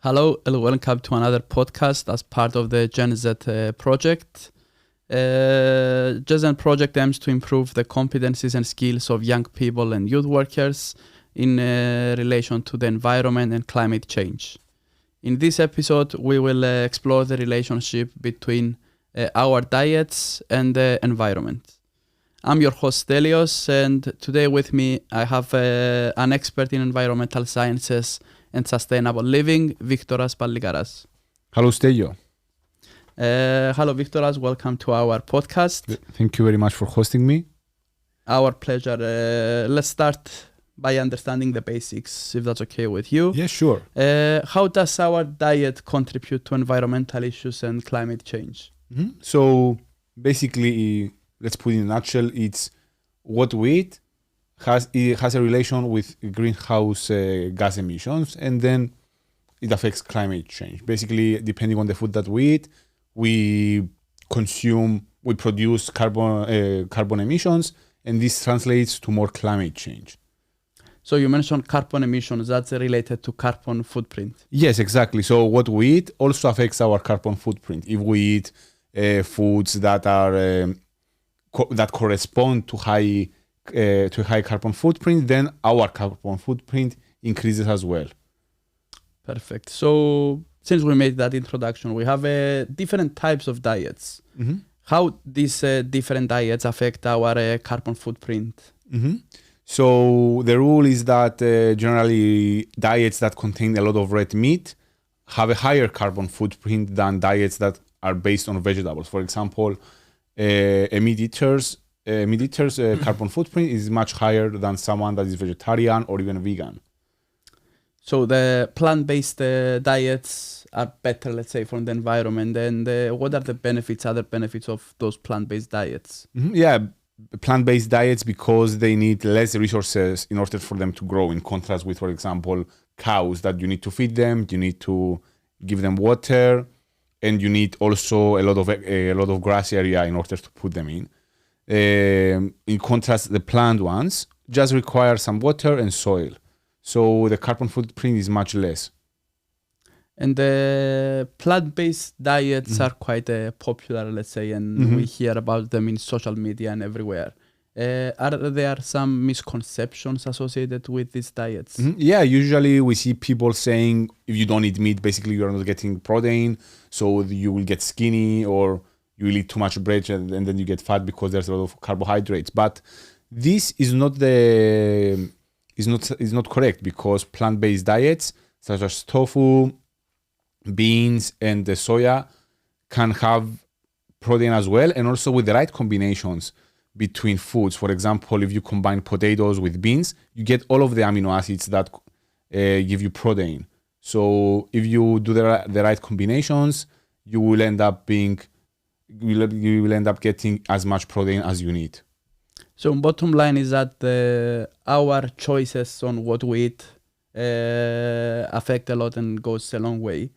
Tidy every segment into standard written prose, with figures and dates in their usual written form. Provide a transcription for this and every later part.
Hello and welcome to another podcast as part of the Gen Z project. Gen Z project aims to improve the competencies and skills of young people and youth workers in relation to the environment and climate change. In this episode, we will explore the relationship between our diets and the environment. I'm your host, Stelios, and today with me I have an expert in environmental sciences and sustainable living, Victoras Pallikaras. Hello, Stelio. Hello, Victoras. Welcome to our podcast. Thank you very much for hosting me. Our pleasure. Let's start by understanding the basics, if that's okay with you. Yeah, sure. How does our diet contribute to environmental issues and climate change? Mm-hmm. So basically, let's put it in a nutshell, it's what we eat has a relation with greenhouse gas emissions, and then it affects climate change. Basically, depending on the food that we eat, we produce carbon emissions, and this translates to more climate change. So you mentioned carbon emissions, that's related to carbon footprint. Yes, exactly. So what we eat also affects our carbon footprint. If we eat foods that are that correspond to high carbon footprint, then our carbon footprint increases as well. Perfect. So since we made that introduction, we have different types of diets. Mm-hmm. How these different diets affect our carbon footprint? Mm-hmm. So the rule is that generally diets that contain a lot of red meat have a higher carbon footprint than diets that are based on vegetables. For example, a meat eater's carbon footprint is much higher than someone that is vegetarian or even vegan. So the plant-based diets are better, let's say, for the environment. And what are the other benefits of those plant-based diets? Mm-hmm. Yeah, plant-based diets, because they need less resources in order for them to grow, in contrast with, for example, cows that you need to feed them, you need to give them water, and you need also a lot of grass area in order to put them in. In contrast, the plant ones just require some water and soil. So the carbon footprint is much less. And the plant-based diets are quite popular, let's say, and we hear about them in social media and everywhere. Are there some misconceptions associated with these diets? Mm-hmm. Yeah, usually we see people saying if you don't eat meat, basically you're not getting protein, so you will get skinny, or you will eat too much bread and then you get fat because there's a lot of carbohydrates. But this is not correct, because plant-based diets such as tofu, beans, and the soya can have protein as well, and also with the right combinations between foods. For example, if you combine potatoes with beans, you get all of the amino acids that give you protein. So if you do the right combinations, you will end up getting as much protein as you need. So bottom line is that our choices on what we eat affect a lot and goes a long way.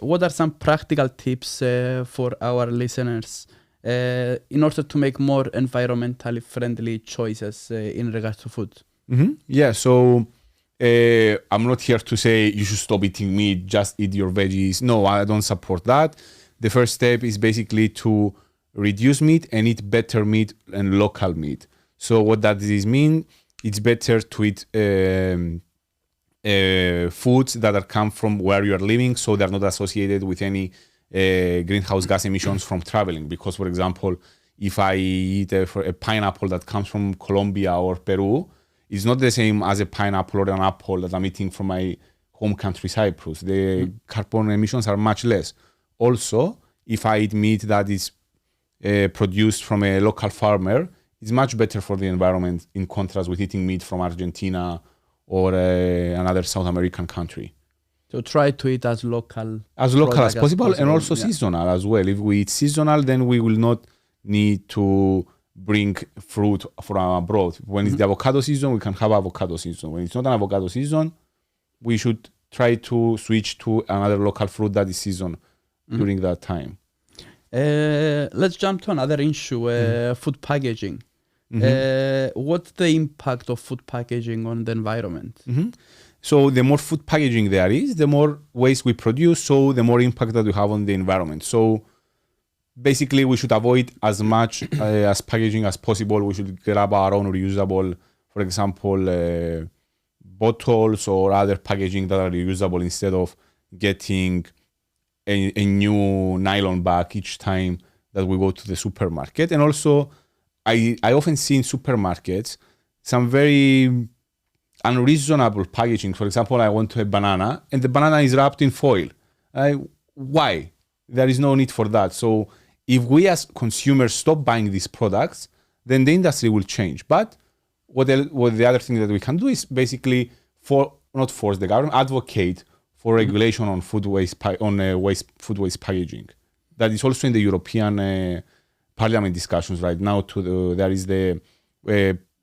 What are some practical tips for our listeners in order to make more environmentally friendly choices in regards to food? Mm-hmm. Yeah, so I'm not here to say you should stop eating meat, just eat your veggies. No, I don't support that. The first step is basically to reduce meat and eat better meat and local meat. So what does this mean? It's better to eat foods that come from where you are living, so they're not associated with any greenhouse gas emissions from traveling. Because, for example, if I eat a pineapple that comes from Colombia or Peru, it's not the same as a pineapple or an apple that I'm eating from my home country, Cyprus. The carbon emissions are much less. Also, if I eat meat that is produced from a local farmer, it's much better for the environment, in contrast with eating meat from Argentina or another South American country. So try to eat as local as possible, and also seasonal as well. If we eat seasonal, then we will not need to bring fruit from abroad. When it's the avocado season, we can have avocado season. When it's not an avocado season, we should try to switch to another local fruit that is season during that time. Let's jump to another issue, food packaging. What's the impact of food packaging on the environment? So the more food packaging there is, the more waste we produce, so the more impact that we have on the environment. So basically, we should avoid as much as packaging as possible. We should grab our own reusable, for example, bottles or other packaging that are reusable instead of getting a new nylon bag each time that we go to the supermarket. And also, I often see in supermarkets some very unreasonable packaging. For example, I want a banana and the banana is wrapped in foil. Why? There is no need for that. So if we as consumers stop buying these products, then the industry will change. But what the other thing that we can do is basically not force the government, advocate for regulation on food waste food waste packaging. That is also in the European Parliament discussions right now. There is the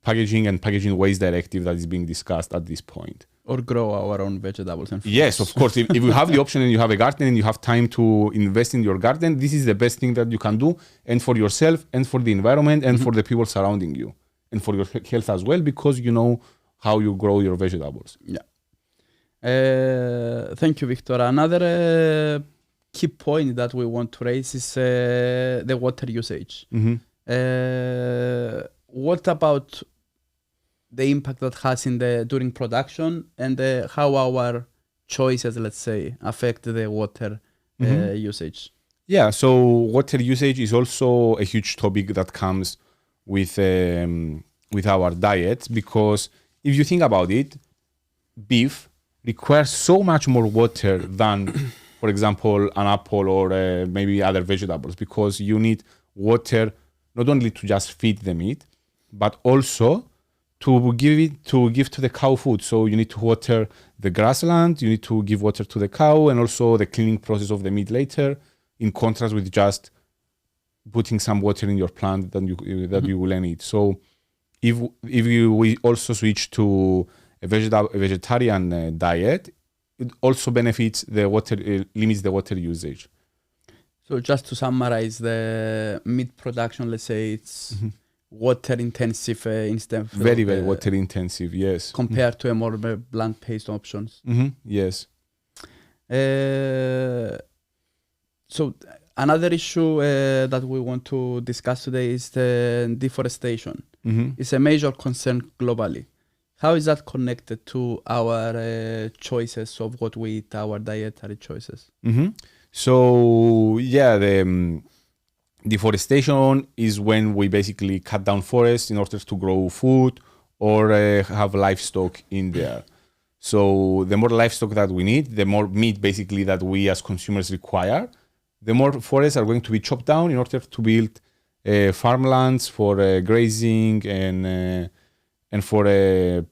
packaging and packaging waste directive that is being discussed at this point. Or grow our own vegetables and fruits. Yes, of course. If you have the option and you have a garden and you have time to invest in your garden, this is the best thing that you can do, and for yourself and for the environment and for the people surrounding you and for your health as well, because you know how you grow your vegetables. Yeah. Thank you, Victor. Another key point that we want to raise is the water usage. What about the impact that has during production and how our choices, let's say, affect the water usage? Yeah, so water usage is also a huge topic that comes with our diet, because if you think about it, beef requires so much more water than, for example, an apple or maybe other vegetables, because you need water not only to just feed the meat, but also to give to the cow food. So you need to water the grassland, you need to give water to the cow, and also the cleaning process of the meat later, in contrast with just putting some water in your plant that you will then eat. So if we also switch to a vegetarian diet, it also benefits limits the water usage. So just to summarize, the meat production, let's say, it's water intensive instead of very water intensive, yes, compared to a more bland paste options. Yes. So another issue that we want to discuss today is the deforestation. It's a major concern globally. How is that connected to our choices of what we eat, our dietary choices? So yeah, the deforestation is when we basically cut down forests in order to grow food or have livestock in there. So the more livestock that we need, the more meat basically that we as consumers require, the more forests are going to be chopped down in order to build farmlands for grazing and for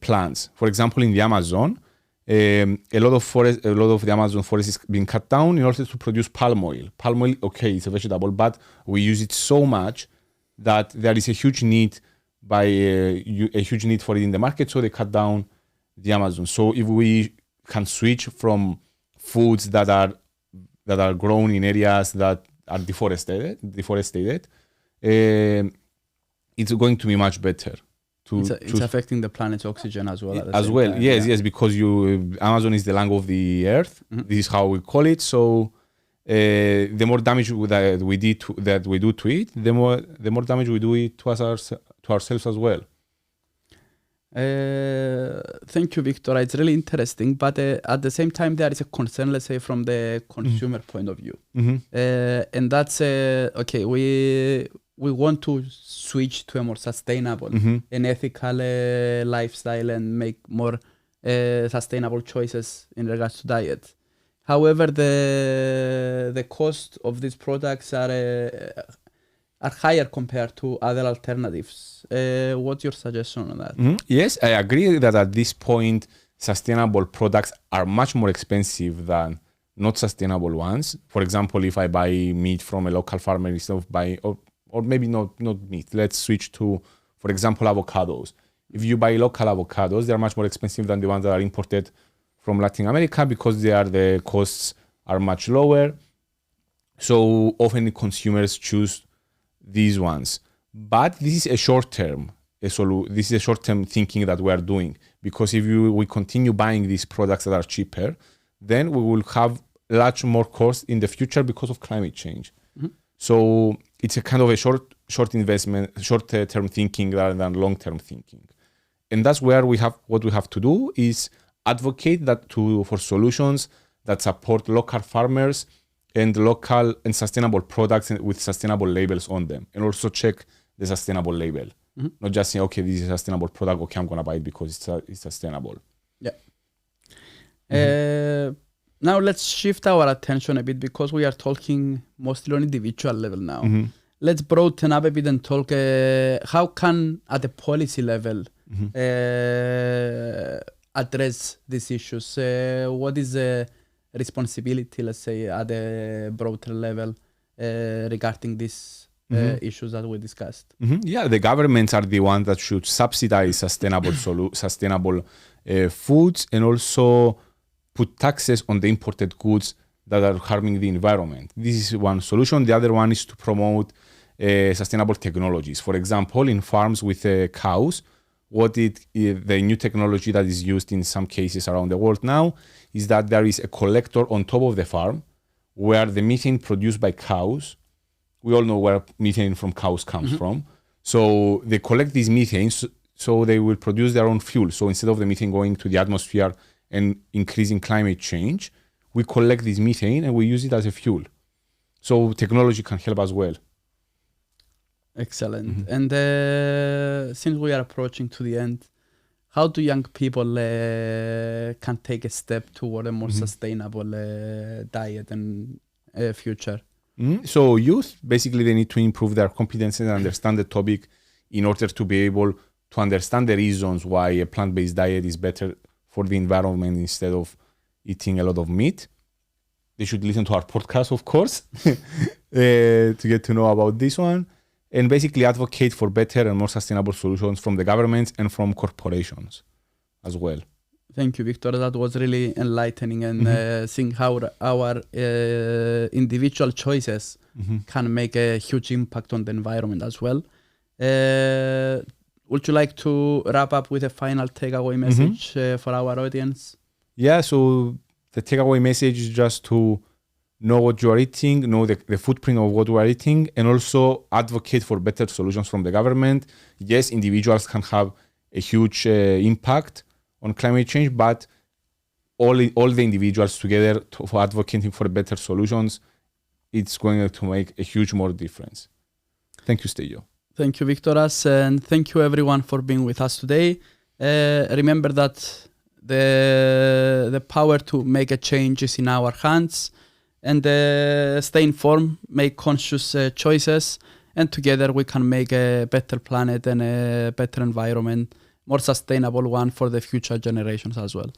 plants. For example, in the Amazon, a lot of the Amazon forest is being cut down in order to produce palm oil. Palm oil, okay, it's a vegetable, but we use it so much that there is a huge need for it in the market. So they cut down the Amazon. So if we can switch from foods that are grown in areas that are deforested, it's going to be much better. It's affecting the planet's oxygen as well. Yes, because Amazon is the lung of the earth. This is how we call it. So the more damage that we do to it, the more damage we do it to ourselves as well. Thank you, Victor. It's really interesting, but at the same time, there is a concern, let's say, from the consumer point of view, and that's okay. We want to switch to a more sustainable and ethical lifestyle and make more sustainable choices in regards to diet. However, the cost of these products are higher compared to other alternatives. What's your suggestion on that? Yes, I agree that at this point, sustainable products are much more expensive than not sustainable ones. For example, if I buy meat from a local farmer instead of buying, or maybe not meat, let's switch to, for example, avocados. If you buy local avocados, they're much more expensive than the ones that are imported from Latin America, because the costs are much lower. So often consumers choose these ones. But this is a short-term thinking that we are doing. because if we continue buying these products that are cheaper, then we will have much more cost in the future because of climate change. So it's a kind of a short investment, short-term thinking rather than long-term thinking. And that's where what we have to do is advocate for solutions that support local farmers and local and sustainable products with sustainable labels on them, and also check the sustainable label. Not just say, okay, this is a sustainable product, okay, I'm going to buy it because it's sustainable. Yeah. Now let's shift our attention a bit, because we are talking mostly on individual level now. Let's broaden up a bit and talk how can, at the policy level, address these issues. What is the responsibility, let's say, at the broader level regarding these issues that we discussed? Yeah, the governments are the ones that should subsidize sustainable foods, and also put taxes on the imported goods that are harming the environment. This is one solution. The other one is to promote sustainable technologies. For example, in farms with cows, the new technology that is used in some cases around the world now is that there is a collector on top of the farm where the methane produced by cows, we all know where methane from cows comes from. So they collect these methane, so they will produce their own fuel. So instead of the methane going to the atmosphere and increasing climate change, we collect this methane and we use it as a fuel. So technology can help as well. Excellent. And since we are approaching to the end, how do young people can take a step toward a more sustainable diet and future? So youth, basically, they need to improve their competences and understand the topic in order to be able to understand the reasons why a plant-based diet is better for the environment instead of eating a lot of meat. They should listen to our podcast, of course, to get to know about this one, and basically advocate for better and more sustainable solutions from the governments and from corporations as well. Thank you, Victor. That was really enlightening, and seeing how our individual choices can make a huge impact on the environment as well. Would you like to wrap up with a final takeaway message for our audience? Yeah, so the takeaway message is just to know what you are eating, know the footprint of what you are eating, and also advocate for better solutions from the government. Yes, individuals can have a huge impact on climate change, but all the individuals together for advocating for better solutions, it's going to make a huge more difference. Thank you, Stejo. Thank you, Victoras, and thank you everyone for being with us today. Remember that the power to make a change is in our hands, and stay informed, make conscious choices, and together we can make a better planet and a better environment, more sustainable one for the future generations as well.